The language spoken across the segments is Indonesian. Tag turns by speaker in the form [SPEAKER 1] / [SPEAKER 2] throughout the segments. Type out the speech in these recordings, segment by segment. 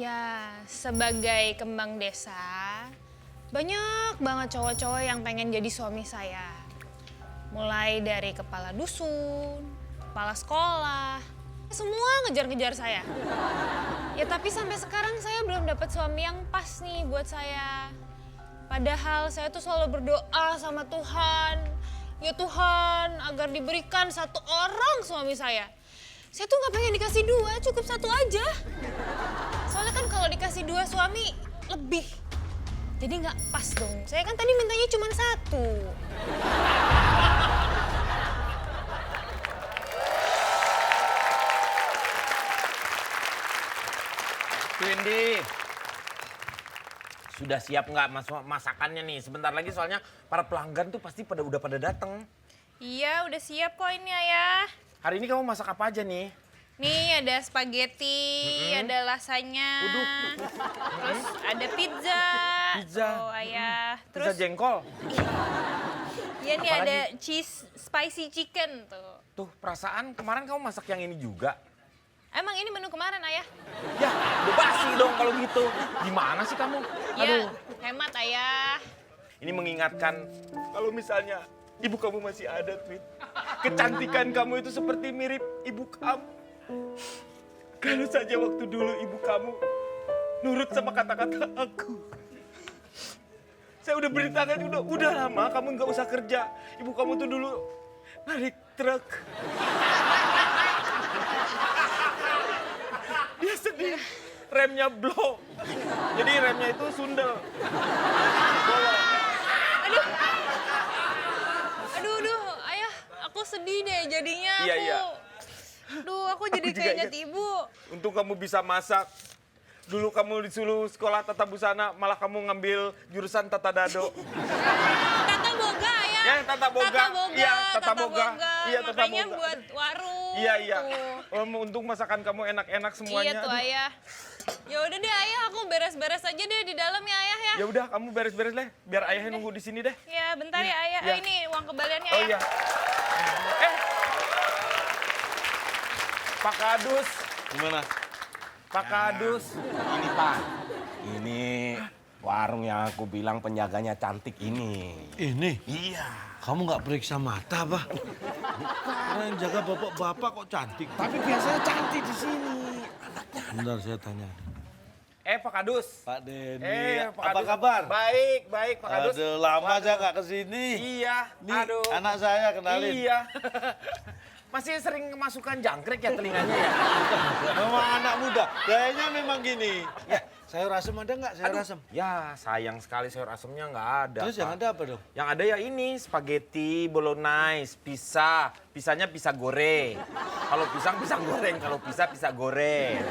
[SPEAKER 1] Ya, sebagai kembang desa, banyak banget cowok-cowok yang pengen jadi suami saya. Mulai dari kepala dusun, kepala sekolah, semua ngejar-ngejar saya. Ya tapi sampai sekarang saya belum dapat suami yang pas nih buat saya. Padahal saya tuh selalu berdoa sama Tuhan. Ya Tuhan, agar diberikan satu orang suami saya. Saya tuh nggak pengen dikasih dua, cukup satu aja. Soalnya kan kalau dikasih dua suami, lebih. Jadi nggak pas dong. Saya kan tadi mintanya cuma satu.
[SPEAKER 2] Windy, sudah siap nggak masakannya nih? Sebentar lagi soalnya para pelanggan tuh pasti udah pada datang.
[SPEAKER 1] Iya, udah siap kok ini Ayah.
[SPEAKER 2] Hari ini kamu masak apa aja nih?
[SPEAKER 1] Nih ada spaghetti, ada lasanya, terus ada pizza.
[SPEAKER 2] Pizza.
[SPEAKER 1] Tuh Ayah.
[SPEAKER 2] Pizza
[SPEAKER 1] Terus
[SPEAKER 2] jengkol.
[SPEAKER 1] ya nih
[SPEAKER 2] Apalagi?
[SPEAKER 1] ada cheese spicy chicken tuh.
[SPEAKER 2] Tuh perasaan kemarin kamu masak yang ini juga.
[SPEAKER 1] Emang ini menu kemarin Ayah?
[SPEAKER 2] Ya, udah basi dong kalau gitu. Gimana sih kamu?
[SPEAKER 1] Iya, hemat Ayah.
[SPEAKER 2] Ini mengingatkan kalau misalnya ibu kamu masih ada, Twin. Kecantikan kamu itu seperti mirip ibu kamu. Kalau saja waktu dulu ibu kamu nurut sama kata-kata aku. Saya udah beritakan, udah lama kamu nggak usah kerja. Ibu kamu tuh dulu narik truk. Dia sedih, remnya blow. Jadi remnya itu sundel.
[SPEAKER 1] Aduh, Ayah, aku sedih deh jadinya.
[SPEAKER 2] Iya.
[SPEAKER 1] Duh, aku jadi
[SPEAKER 2] Aku juga
[SPEAKER 1] kayak ingat
[SPEAKER 2] ingat.
[SPEAKER 1] ibu.
[SPEAKER 2] Untung kamu bisa masak. Dulu kamu disuruh sekolah tata busana, malah kamu ngambil jurusan tata dado.
[SPEAKER 1] Tata boga Ayah.
[SPEAKER 2] Ya, tata boga. Iya, tata boga. Iya, tata
[SPEAKER 1] Makanya
[SPEAKER 2] boga.
[SPEAKER 1] buat warung.
[SPEAKER 2] Iya.
[SPEAKER 1] Tuh.
[SPEAKER 2] Oh, untung masakan kamu enak-enak semuanya.
[SPEAKER 1] Iya tuh
[SPEAKER 2] Aduh.
[SPEAKER 1] Ayah. Ya udah deh Ayah, aku beres-beres aja deh di dalam ya Ayah ya.
[SPEAKER 2] Ya udah, kamu beres-beres deh. Biar ayahnya nunggu di sini deh.
[SPEAKER 1] Ya bentar ya Ayah.
[SPEAKER 2] Iya.
[SPEAKER 1] Ini uang kembaliannya
[SPEAKER 2] Oh
[SPEAKER 1] ya.
[SPEAKER 2] iya. Pak Kadus.
[SPEAKER 3] Gimana?
[SPEAKER 2] Pak Kadus.
[SPEAKER 3] Ini Pak, ini warung yang aku bilang penjaganya cantik ini.
[SPEAKER 4] Ini,
[SPEAKER 3] Iya.
[SPEAKER 4] kamu nggak periksa mata, Pak? Karena yang jaga bapak-bapak kok cantik.
[SPEAKER 3] Tapi biasanya cantik di sini.
[SPEAKER 4] Bentar saya tanya.
[SPEAKER 2] Pak Kadus.
[SPEAKER 4] Pak Denny,
[SPEAKER 2] Pak
[SPEAKER 4] apa
[SPEAKER 2] Kadus.
[SPEAKER 4] kabar?
[SPEAKER 2] Baik, Pak Kadus.
[SPEAKER 4] Aduh, lama aja nggak kesini.
[SPEAKER 2] Iya,
[SPEAKER 4] Nih,
[SPEAKER 2] aduh.
[SPEAKER 4] anak saya kenalin.
[SPEAKER 2] Iya. Masih sering kemasukan jangkrik ya telinganya ya?
[SPEAKER 4] Memang anak muda, gayanya memang gini. Ya, sayur asem ada nggak sayur asem?
[SPEAKER 2] Ya, sayang sekali sayur asemnya nggak ada.
[SPEAKER 4] Terus
[SPEAKER 2] Pak.
[SPEAKER 4] yang ada apa dong?
[SPEAKER 2] Yang ada ya ini, spaghetti, bolognese, pizza. Pizzanya pizza goreng. Kalau pisang goreng, kalau pizza goreng.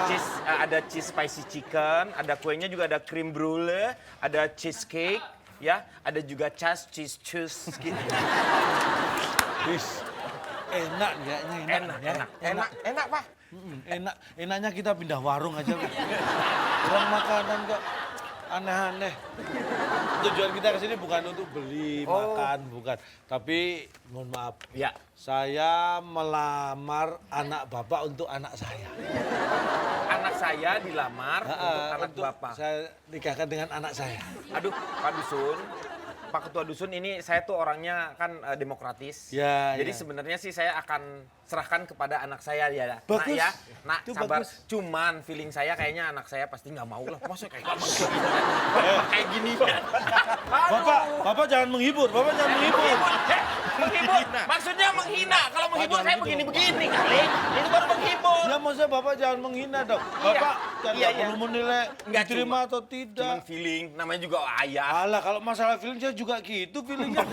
[SPEAKER 2] Cheese, ada cheese spicy chicken, ada kuenya juga ada cream brulee, ada cheesecake, ya, ada juga cheese gitu.
[SPEAKER 4] Wis, enak kayaknya
[SPEAKER 2] Enak, Pak.
[SPEAKER 4] Enak, enaknya kita pindah warung aja. Pak. Kurang makanan kok aneh-aneh. Tujuan kita ke sini bukan untuk beli, makan, bukan. Tapi mohon maaf,
[SPEAKER 2] Ya.
[SPEAKER 4] saya melamar anak bapak untuk anak saya.
[SPEAKER 2] Anak saya dilamar untuk anak
[SPEAKER 4] Untuk
[SPEAKER 2] Bapak.
[SPEAKER 4] saya nikahkan dengan anak saya.
[SPEAKER 2] Aduh, Pak Dusun. Pak Ketua Dusun ini saya tuh orangnya kan demokratis.
[SPEAKER 4] Ya,
[SPEAKER 2] Jadi
[SPEAKER 4] ya.
[SPEAKER 2] sebenarnya sih saya akan serahkan kepada anak saya ya.
[SPEAKER 4] Bagus.
[SPEAKER 2] Nak ya, nak
[SPEAKER 4] Itu
[SPEAKER 2] sabar.
[SPEAKER 4] bagus.
[SPEAKER 2] Cuman feeling saya kayaknya anak saya pasti nggak mau lah. Masa kayak kayak gini kan.
[SPEAKER 4] Bapak jangan menghibur, Bapak jangan menghibur.
[SPEAKER 2] Menghibur. Maksudnya menghina. Kalau menghibur saya begini-begini kali. Itu baru menghibur.
[SPEAKER 4] Ya maksudnya Bapak jangan menghina dong. Bapak jangan
[SPEAKER 2] Iya.
[SPEAKER 4] perlu menilai
[SPEAKER 2] Nggak,
[SPEAKER 4] diterima atau
[SPEAKER 2] Cuman
[SPEAKER 4] tidak.
[SPEAKER 2] feeling, namanya juga ayah.
[SPEAKER 4] Alah, kalau masalah feeling saya juga gitu feelingnya.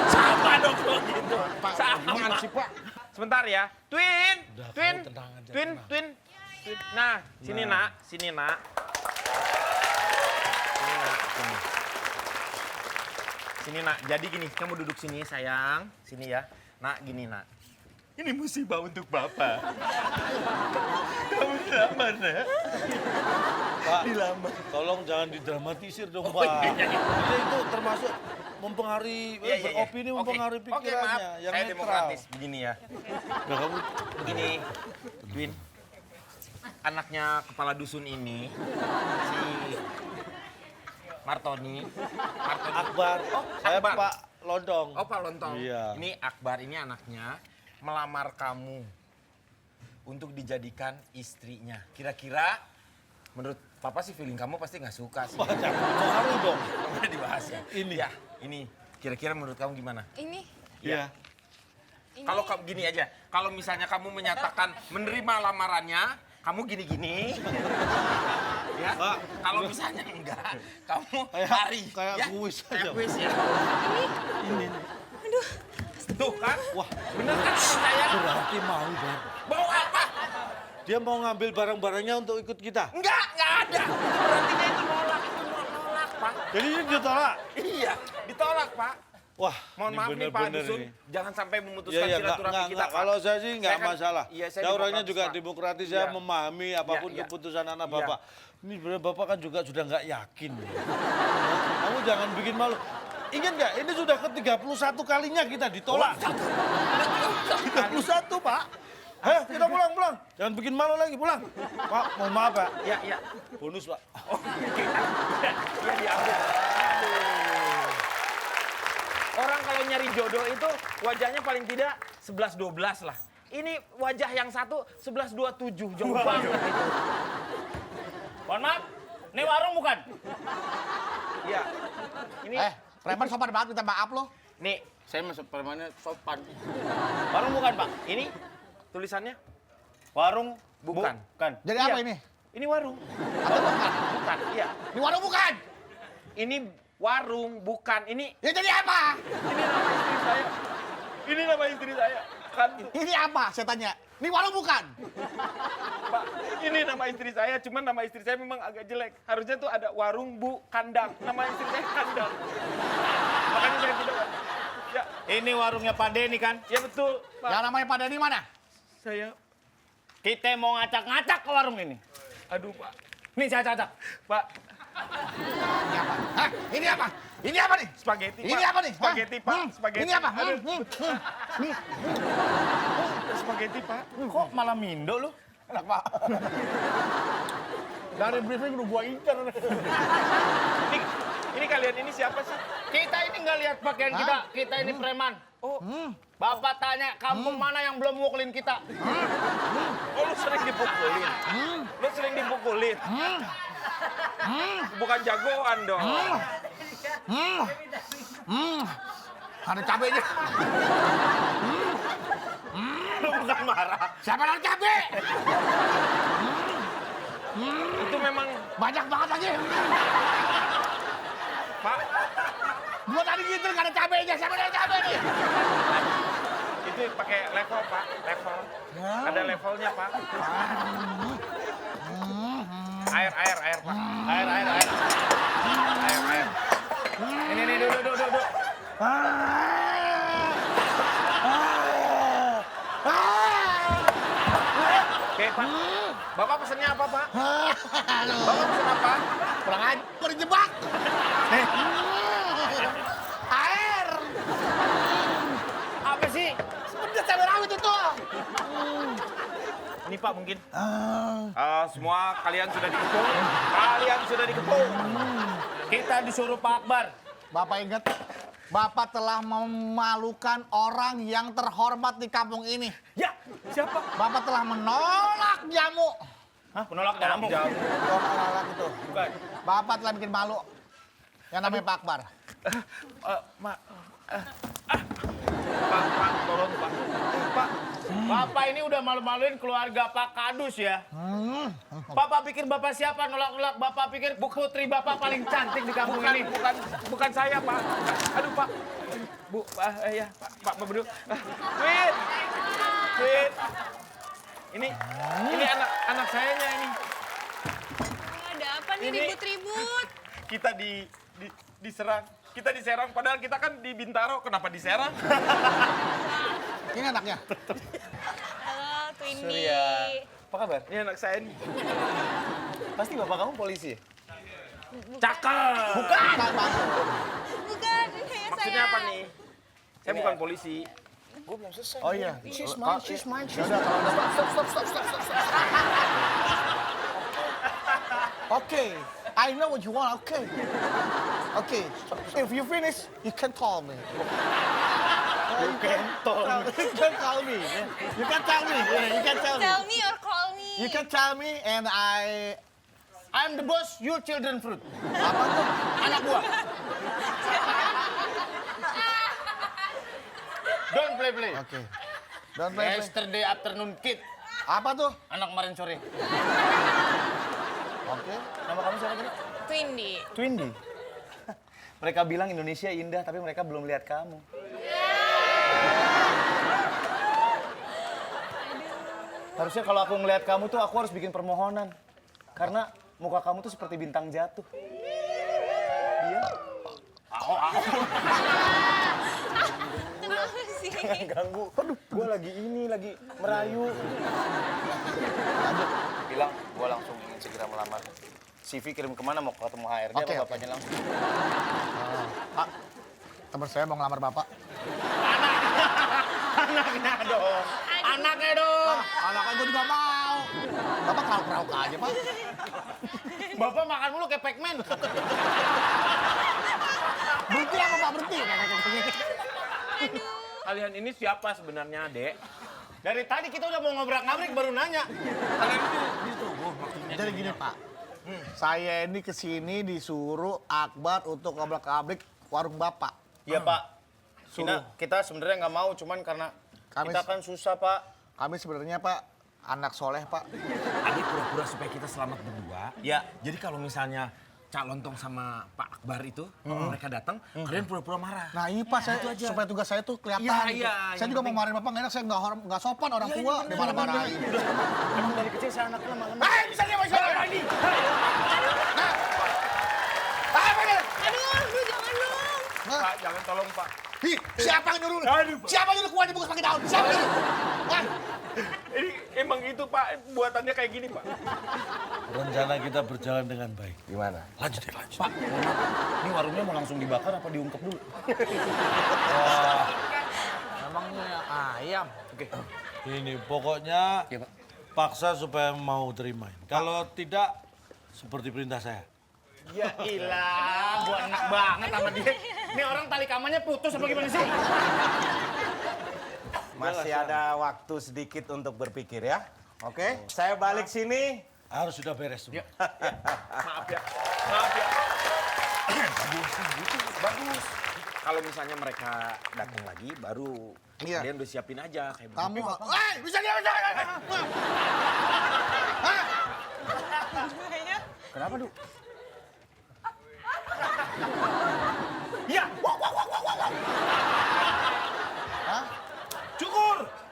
[SPEAKER 2] Sama dong kalau gitu. Sama.
[SPEAKER 3] Gimana sih Pak?
[SPEAKER 2] Sebentar ya. Twin.
[SPEAKER 4] Udah,
[SPEAKER 2] Twin.
[SPEAKER 4] kamu tenang aja,
[SPEAKER 2] Twin.
[SPEAKER 4] tenang.
[SPEAKER 2] Twin. Nah, sini nak. Sini nak. Sini nak. Sini. Sini nak. Jadi gini, kamu duduk sini sayang. Sini ya. Nak, gini nak. Ini musibah untuk Bapak. Kamu dilamar, nak.
[SPEAKER 4] Pak,
[SPEAKER 2] Dilamar.
[SPEAKER 4] tolong jangan didramatisir dong, Pak. Ini itu termasuk mempengaruhi,
[SPEAKER 2] Iya.
[SPEAKER 4] beropini mempengaruhi
[SPEAKER 2] Oke,
[SPEAKER 4] pikirannya.
[SPEAKER 2] maaf.
[SPEAKER 4] Yang
[SPEAKER 2] Saya
[SPEAKER 4] netral.
[SPEAKER 2] demokratis. Begini ya.
[SPEAKER 4] Nah, kamu
[SPEAKER 2] Begini. Twin. anaknya kepala dusun ini, si Martoni.
[SPEAKER 4] Akbar. Saya
[SPEAKER 2] Akbar.
[SPEAKER 4] Pak Lontong.
[SPEAKER 2] Oh, Pak Lontong.
[SPEAKER 4] Iya.
[SPEAKER 2] Ini Akbar, ini anaknya melamar kamu untuk dijadikan istrinya. Kira-kira menurut Papa sih feeling kamu pasti nggak suka sih.
[SPEAKER 4] Baru dong.
[SPEAKER 2] Udah dibahas ya?
[SPEAKER 4] Ini.
[SPEAKER 2] Ya, ini. Kira-kira menurut kamu gimana?
[SPEAKER 1] Ini,
[SPEAKER 4] Iya.
[SPEAKER 1] ini.
[SPEAKER 2] Kalau kamu gini aja, kalau misalnya kamu menyatakan menerima lamarannya, kamu gini-gini. Ya,
[SPEAKER 4] Pak.
[SPEAKER 2] kalau misalnya enggak, kamu
[SPEAKER 4] Kayak-
[SPEAKER 2] lari.
[SPEAKER 4] kayak
[SPEAKER 2] ya?
[SPEAKER 4] kuis aja.
[SPEAKER 2] Kayak kuis ya.
[SPEAKER 4] Ini.
[SPEAKER 2] Tuh kan?
[SPEAKER 4] Wah,
[SPEAKER 2] Bener kan saya?
[SPEAKER 4] berarti mau, Bar.
[SPEAKER 2] Mau apa?
[SPEAKER 4] Dia mau ngambil barang-barangnya untuk ikut kita.
[SPEAKER 2] Enggak ada. Berarti dia itu nolak, Pak.
[SPEAKER 4] Jadi ini ditolak.
[SPEAKER 2] Iya, ditolak, Pak.
[SPEAKER 4] Wah,
[SPEAKER 2] Mohon
[SPEAKER 4] ini
[SPEAKER 2] maaf nih Pak
[SPEAKER 4] bener-bener
[SPEAKER 2] Dusun,
[SPEAKER 4] ini.
[SPEAKER 2] jangan sampai memutuskan
[SPEAKER 4] Ya, ya,
[SPEAKER 2] silaturahmi kita,
[SPEAKER 4] enggak.
[SPEAKER 2] Pak.
[SPEAKER 4] Kalau saya sih enggak
[SPEAKER 2] Saya kan-
[SPEAKER 4] masalah.
[SPEAKER 2] Iya,
[SPEAKER 4] saya orangnya
[SPEAKER 2] demokratis,
[SPEAKER 4] juga
[SPEAKER 2] Pak.
[SPEAKER 4] demokratis, saya
[SPEAKER 2] Iya.
[SPEAKER 4] memahami apapun
[SPEAKER 2] Iya, iya.
[SPEAKER 4] keputusan anak
[SPEAKER 2] Iya.
[SPEAKER 4] Bapak. Ini sebenarnya Bapak kan juga sudah nggak yakin. Kamu jangan bikin malu. Ingat nggak, ini sudah ke-31 kalinya kita ditolak. 31, Pak. Ayo, kita pulang. Jangan bikin malu lagi, pulang. Pak, mohon maaf, Pak.
[SPEAKER 2] Iya, iya.
[SPEAKER 4] Bonus, Pak.
[SPEAKER 2] Iya, diambil. Orang kalau nyari jodoh itu wajahnya paling tidak 11-12 lah. Ini wajah yang satu 11-27, jauh banget itu.
[SPEAKER 5] Mohon maaf, ini warung bukan?
[SPEAKER 2] Iya. Ini,
[SPEAKER 6] Preman sopan banget minta maaf lo.
[SPEAKER 2] nih,
[SPEAKER 5] Saya masuk permannya sopan. Warung bukan, Pak?
[SPEAKER 2] ini tulisannya
[SPEAKER 5] Warung
[SPEAKER 2] bukan.
[SPEAKER 5] bukan.
[SPEAKER 6] Jadi
[SPEAKER 2] Iya.
[SPEAKER 6] apa ini?
[SPEAKER 2] Ini warung.
[SPEAKER 6] Atau bukan?
[SPEAKER 2] Bukan, iya.
[SPEAKER 6] Ini warung bukan?
[SPEAKER 2] Ini warung, bukan. Ini
[SPEAKER 6] Ya jadi apa?
[SPEAKER 2] nama istri saya. Ini nama istri saya. Kan,
[SPEAKER 6] Ini apa? Saya tanya. Ini warung bukan?
[SPEAKER 2] Pak, ini nama istri saya, cuman nama istri saya memang agak jelek. Harusnya tuh ada warung bu kandang. Nama istri saya kandang. Makanya saya tidak. Ya,
[SPEAKER 5] Ini warungnya Pak Denny kan?
[SPEAKER 2] ya betul, Pak.
[SPEAKER 6] Yang namanya Pak Denny mana?
[SPEAKER 2] Saya,
[SPEAKER 5] Kita mau ngacak-ngacak ke warung ini.
[SPEAKER 2] aduh Pak,
[SPEAKER 5] Nih saya cacak.
[SPEAKER 2] Pak,
[SPEAKER 6] Ini apa? Hah? Ini apa? Ini apa nih?
[SPEAKER 2] spaghetti Pak.
[SPEAKER 6] Ini apa nih? Hah?
[SPEAKER 2] Spaghetti Pak,
[SPEAKER 6] Hmm?
[SPEAKER 2] spaghetti.
[SPEAKER 6] Ini apa?
[SPEAKER 2] Aduh,
[SPEAKER 6] Hmm.
[SPEAKER 2] spaghetti Pak.
[SPEAKER 5] Kok malah mindo lu?
[SPEAKER 6] Enak, Pak. Dari briefing udah gua incer.
[SPEAKER 2] Ini kalian ini siapa sih?
[SPEAKER 5] Kita ini nggak lihat pakaian kita. Kita ini preman.
[SPEAKER 2] Oh,
[SPEAKER 5] Bapak tanya kampung mana yang belum mukulin kita?
[SPEAKER 2] oh lu sering dipukulin. Lu sering dipukulin. Bukan jagoan dong.
[SPEAKER 6] Ada cabenya.
[SPEAKER 5] Lu bukan marah.
[SPEAKER 6] Siapa yang cabe?
[SPEAKER 2] Itu memang
[SPEAKER 6] Banyak banget lagi.
[SPEAKER 2] Pak,
[SPEAKER 6] Gua tadi gitu nggak ada cabenya. Siapa yang cabe nih?
[SPEAKER 2] itu pakai level Pak, level. Ada levelnya Pak. Air Pak.
[SPEAKER 5] Air.
[SPEAKER 2] Air.
[SPEAKER 5] Ini duduk.
[SPEAKER 2] Oke Pak. Bapak pesennya apa Pak? Bapak pesen apa?
[SPEAKER 6] Kurang aja. Gua dijebak. Air.
[SPEAKER 5] Apa sih?
[SPEAKER 6] Pedes cabai rawit itu.
[SPEAKER 2] Ini Pak mungkin. Semua kalian sudah dikepung. Kalian sudah dikepung.
[SPEAKER 5] Kita disuruh Pak Akbar.
[SPEAKER 6] Bapak ingat, Bapak telah memalukan orang yang terhormat di kampung ini.
[SPEAKER 2] Ya, siapa?
[SPEAKER 6] Bapak telah menolak jamu.
[SPEAKER 5] Hah, penolak jamu?
[SPEAKER 6] Menolak itu.
[SPEAKER 2] Bukan.
[SPEAKER 6] Bapak telah bikin malu. Yang namanya Pak Akbar.
[SPEAKER 2] Pak, tolong Pak. Pak,
[SPEAKER 5] Bapak ini udah malu-maluin keluarga Pak Kadus ya. Bapak pikir Bapak siapa nolak-nolak? Bapak pikir putri Bapak paling cantik di kampung ini.
[SPEAKER 2] bukan saya Pak. Aduh Pak. Bu, ya Pak Bedu. Wait. Ini anak sayanya ini.
[SPEAKER 1] Ada apa nih
[SPEAKER 2] Ini-
[SPEAKER 1] ribut-ribut?
[SPEAKER 2] Kita diserang. Kita diserang padahal kita kan di Bintaro. Kenapa diserang?
[SPEAKER 6] Ini anaknya.
[SPEAKER 1] Halo, Twindy.
[SPEAKER 5] Surya. Apa kabar?
[SPEAKER 2] Ini anak saya nih.
[SPEAKER 5] Pasti Bapak kamu polisi ya?
[SPEAKER 2] Cakep.
[SPEAKER 6] Bukan, Pak.
[SPEAKER 1] Bukan, ini saya.
[SPEAKER 2] Maksudnya apa nih? Saya bukan polisi.
[SPEAKER 5] Gue belum selesai.
[SPEAKER 6] Oh iya.
[SPEAKER 5] She's mine, she's mine, she's
[SPEAKER 6] Yaudah,
[SPEAKER 5] mine.
[SPEAKER 6] kalau stop. Okay, I know what you want. Okay. If you finish, you can call me. You can call me. You can tell me. You can tell me.
[SPEAKER 1] Tell me or call me.
[SPEAKER 6] You can tell me, and
[SPEAKER 5] I'm the boss, you children fruit.
[SPEAKER 6] apa tuh?
[SPEAKER 5] Anak gua. Don't play.
[SPEAKER 6] Oke. Don't play.
[SPEAKER 5] Yesterday afternoon kid.
[SPEAKER 6] Apa tuh?
[SPEAKER 5] Anak kemarin sore.
[SPEAKER 6] Oke.
[SPEAKER 5] Nama kamu siapa tadi?
[SPEAKER 1] Twindy.
[SPEAKER 5] Twindy. Mereka bilang Indonesia indah, tapi mereka belum lihat kamu. Harusnya kalau aku ngelihat kamu tuh aku harus bikin permohonan. Karena muka kamu tuh seperti bintang jatuh. Iya.
[SPEAKER 1] Kenapa sih?
[SPEAKER 5] Ganggu. Aduh, gue lagi merayu. Bilang, gue langsung ingin segera melamar. CV kirim kemana, mau ketemu HRD
[SPEAKER 6] Oke,
[SPEAKER 5] apa
[SPEAKER 6] oke.
[SPEAKER 5] bapaknya langsung?
[SPEAKER 6] Pak, teman saya mau ngelamar Bapak.
[SPEAKER 5] Anaknya dong.
[SPEAKER 6] Anaknya gue juga mau. Bapak kerau-kerau aja, Pak.
[SPEAKER 5] Bapak makan mulu kayak Pac-Man.
[SPEAKER 6] Berhenti apa, Pak? Berhenti.
[SPEAKER 3] Kalian ini siapa sebenarnya, Dek?
[SPEAKER 5] Dari tadi kita udah mau ngobrak-ngabrik baru nanya.
[SPEAKER 6] Jadi gini, Pak. Saya ini kesini disuruh Akbar untuk ngobrak-ngabrik warung Bapak.
[SPEAKER 5] Iya, Pak.
[SPEAKER 6] Suruh.
[SPEAKER 5] Kita sebenarnya nggak mau, cuman karena
[SPEAKER 6] Kami-
[SPEAKER 5] kita kan susah, Pak.
[SPEAKER 6] Kami sebenarnya, Pak, anak soleh, Pak.
[SPEAKER 3] Adik pura-pura supaya kita selamat berdua.
[SPEAKER 5] Ya.
[SPEAKER 3] Jadi kalau misalnya Cak Lontong sama Pak Akbar itu mereka datang, kalian pura-pura marah.
[SPEAKER 6] Nah, ini Pak, saya, supaya tugas saya tuh kelihatan.
[SPEAKER 3] Iya,
[SPEAKER 6] gitu.
[SPEAKER 3] iya,
[SPEAKER 6] Saya
[SPEAKER 3] yang
[SPEAKER 6] juga mau
[SPEAKER 3] penting-
[SPEAKER 6] marahin Bapak, nggak enak. Saya nggak sopan orang tua. Dimarah-marahin.
[SPEAKER 5] Emang dari kecil saya anaknya lemah-lemah.
[SPEAKER 6] Hei, bisa diam aja orang ini.
[SPEAKER 1] Aduh, jangan dong.
[SPEAKER 3] Pak, jangan tolong Pak.
[SPEAKER 6] Ih, siapa yang nyuruh? Siapa yang nyuruh kuah dibungkus pakai daun? Siapa yang nyuruh? Hah?
[SPEAKER 2] Ini emang itu Pak, buatannya kayak gini Pak.
[SPEAKER 4] Rencana kita berjalan dengan baik.
[SPEAKER 3] Gimana?
[SPEAKER 4] Lanjut.
[SPEAKER 5] Pak, ini warungnya mau langsung dibakar apa diungkep dulu?
[SPEAKER 6] Emangnya ayam.
[SPEAKER 5] Oke.
[SPEAKER 4] Ini pokoknya
[SPEAKER 5] Iya, Pak.
[SPEAKER 4] paksa supaya mau terimain. Kalau tidak, seperti perintah saya.
[SPEAKER 5] Ya ilah, gua enak banget sama dia. Ini orang tali kamarnya putus apa gimana sih?
[SPEAKER 3] Masih ada waktu sedikit untuk berpikir ya. Oke, saya balik sini.
[SPEAKER 4] Harus sudah beres semua.
[SPEAKER 2] Maaf ya. Bagus. Kalau misalnya mereka datang lagi, baru
[SPEAKER 6] Iya.
[SPEAKER 2] kalian udah siapin aja kayak begitu.
[SPEAKER 6] Kamu, hei, bisa diam aja.
[SPEAKER 5] Kenapa, Du?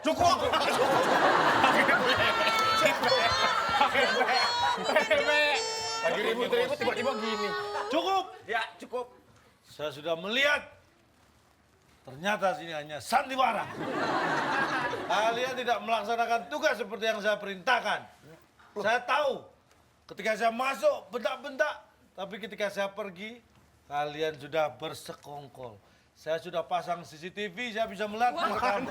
[SPEAKER 2] Cukur.
[SPEAKER 5] Lagi ribut-ribut tiba-tiba gini.
[SPEAKER 4] Cukup!
[SPEAKER 2] Ya, cukup.
[SPEAKER 4] Saya sudah melihat. Ternyata sini hanya sandiwara. Kalian tidak melaksanakan tugas seperti yang saya perintahkan. Saya tahu. Ketika saya masuk, bentak-bentak. Tapi ketika saya pergi, kalian sudah bersekongkol. Saya sudah pasang CCTV, saya bisa melihat mereka.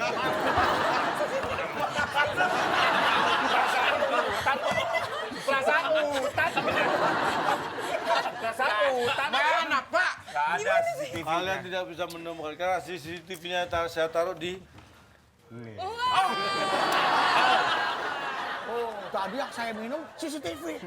[SPEAKER 2] Mana Pak? Gak ada CCTV.
[SPEAKER 4] Kalian tidak bisa menemukan karena CCTV-nya saya taruh di
[SPEAKER 6] Tadi yang saya minum CCTV.